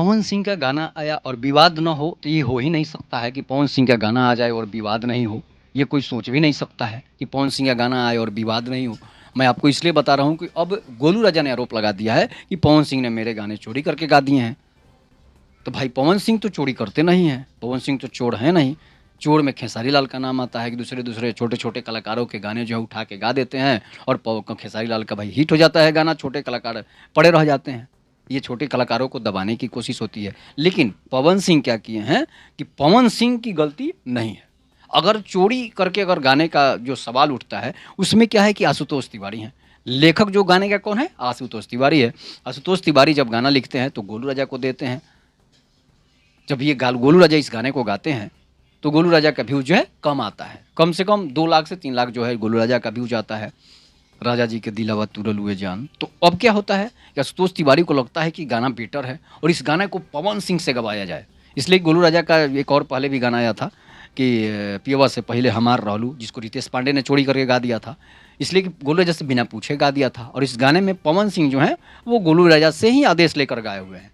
पवन सिंह का गाना आया और विवाद ना हो तो ये हो ही नहीं सकता है कि पवन सिंह का गाना आ जाए और विवाद नहीं हो। ये कोई सोच भी नहीं सकता है कि पवन सिंह का गाना आए और विवाद नहीं हो। मैं आपको इसलिए बता रहा हूँ कि अब गोलू राजा ने आरोप लगा दिया है कि पवन सिंह ने मेरे गाने चोरी करके गा दिए हैं। तो भाई पवन सिंह तो चोरी करते नहीं हैं, पवन सिंह तो चोर हैं नहीं। चोर में खेसारी लाल का नाम आता है कि दूसरे दूसरे छोटे छोटे कलाकारों के गाने जो है उठा के गा देते हैं और खेसारी लाल का भाई हिट हो जाता है गाना, छोटे कलाकार पड़े रह जाते हैं। ये छोटे कलाकारों को दबाने की कोशिश होती है। लेकिन पवन सिंह क्या किए हैं कि पवन सिंह की गलती नहीं है। अगर चोरी करके अगर गाने का जो सवाल उठता है उसमें क्या है कि आशुतोष तिवारी हैं। लेखक जो गाने का कौन है? आशुतोष तिवारी है। आशुतोष तिवारी जब गाना लिखते हैं तो गोलू राजा को देते हैं। जब ये गोलू राजा इस गाने को गाते हैं तो गोलू राजा का व्यूज जो है कम आता है, कम से कम 2 लाख से 3 लाख जो है गोलू राजा का व्यूज आता है। राजा जी के दिलावा तुरल हुए जान। तो अब क्या होता है कि आशुतोष तिवारी को लगता है कि गाना बेटर है और इस गाने को पवन सिंह से गवाया जाए। इसलिए गोलू राजा का एक और पहले भी गाना आया था कि पियवा से पहले हमार रहलू, जिसको रितेश पांडे ने चोरी करके गा दिया था। इसलिए कि गोलू राजा से बिना पूछे गा दिया था और इस गाने में पवन सिंह जो है वो गोलू राजा से ही आदेश लेकर गाए हुए हैं।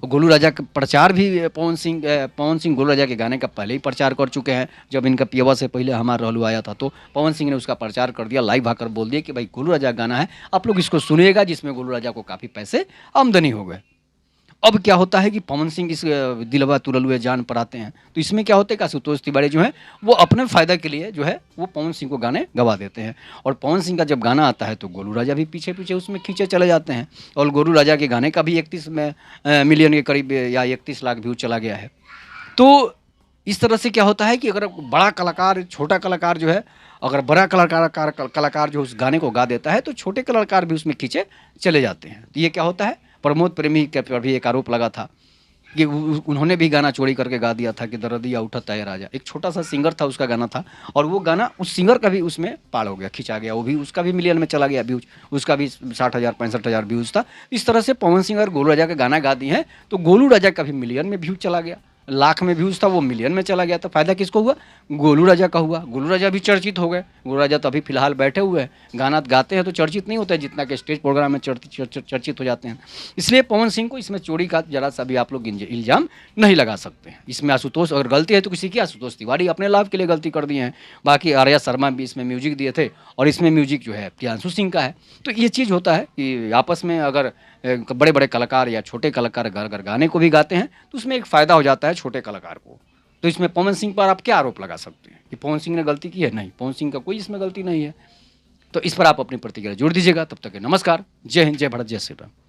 गोलू राजा का प्रचार भी पवन सिंह गोलू राजा के गाने का पहले ही प्रचार कर चुके हैं। जब इनका पियवा से पहले हमार रहलू आया था तो पवन सिंह ने उसका प्रचार कर दिया, लाइव आकर बोल दिया कि भाई गोलू राजा गाना है, आप लोग इसको सुनिएगा, जिसमें गोलू राजा को काफ़ी पैसे आमदनी हो गए। अब क्या होता है कि पवन सिंह इस दिलवा तुरल हुए जान पर आते हैं तो इसमें क्या होता है कि आशुतोष तिवारी जो है वो अपने फ़ायदा के लिए जो है वो पवन सिंह को गाने गवा देते हैं। और पवन सिंह का जब गाना आता है तो गोलू राजा भी पीछे पीछे उसमें खींचे चले जाते हैं और गोलू राजा के गाने का भी 31 मिलियन के करीब या 31 लाख व्यू चला गया है। तो इस तरह से क्या होता है कि अगर बड़ा कलाकार छोटा कलाकार जो है, अगर बड़ा कलाकार जो उस गाने को गा देता है तो छोटे कलाकार भी उसमें खींचे चले जाते हैं। तो ये क्या होता है, प्रमोद प्रेमी के पर भी एक आरोप लगा था कि उन्होंने भी गाना चोरी करके गा दिया था कि दरदिया उठता है राजा। एक छोटा सा सिंगर था, उसका गाना था और वो गाना उस सिंगर का भी उसमें पार हो गया, खिंचा गया, वो भी उसका भी मिलियन में चला गया व्यूज, उसका भी 60,000 65,000 व्यूज था। इस तरह से पवन सिंह और गोलू राजा का गाना गा दिए हैं तो गोलू राजा का भी मिलियन में व्यूज चला गया, लाख में व्यूज था वो मिलियन में चला गया। तो फायदा किसको हुआ? गोलू राजा का हुआ। गोलू राजा भी चर्चित हो गए। गोलू राजा तो अभी फिलहाल बैठे हुए हैं, गाना गाते हैं तो चर्चित नहीं होता है जितना कि स्टेज प्रोग्राम में चर्चित हो जाते हैं। इसलिए पवन सिंह को इसमें चोरी का जरा सा भी आप लोग इल्जाम नहीं लगा सकते हैं। इसमें आशुतोष अगर गलती है तो किसी की, आशुतोष तिवारी अपने लाभ के लिए गलती कर दिए हैं। बाकी आर्या शर्मा भी इसमें म्यूजिक दिए थे और इसमें म्यूजिक जो है प्रियांशु सिंह का है। तो ये चीज़ होता है कि आपस में अगर बड़े बड़े कलाकार या छोटे कलाकार अगर गाने को भी गाते हैं तो उसमें एक फ़ायदा हो जाता है छोटे कलाकार को। तो इसमें पवन सिंह पर आप क्या आरोप लगा सकते हैं कि पवन सिंह ने गलती की है? नहीं, पवन सिंह का कोई इसमें गलती नहीं है। तो इस पर आप अपनी प्रतिक्रिया जोड़ दीजिएगा। तब तक के नमस्कार, जय हिंद, जय भारत, जय श्री राम।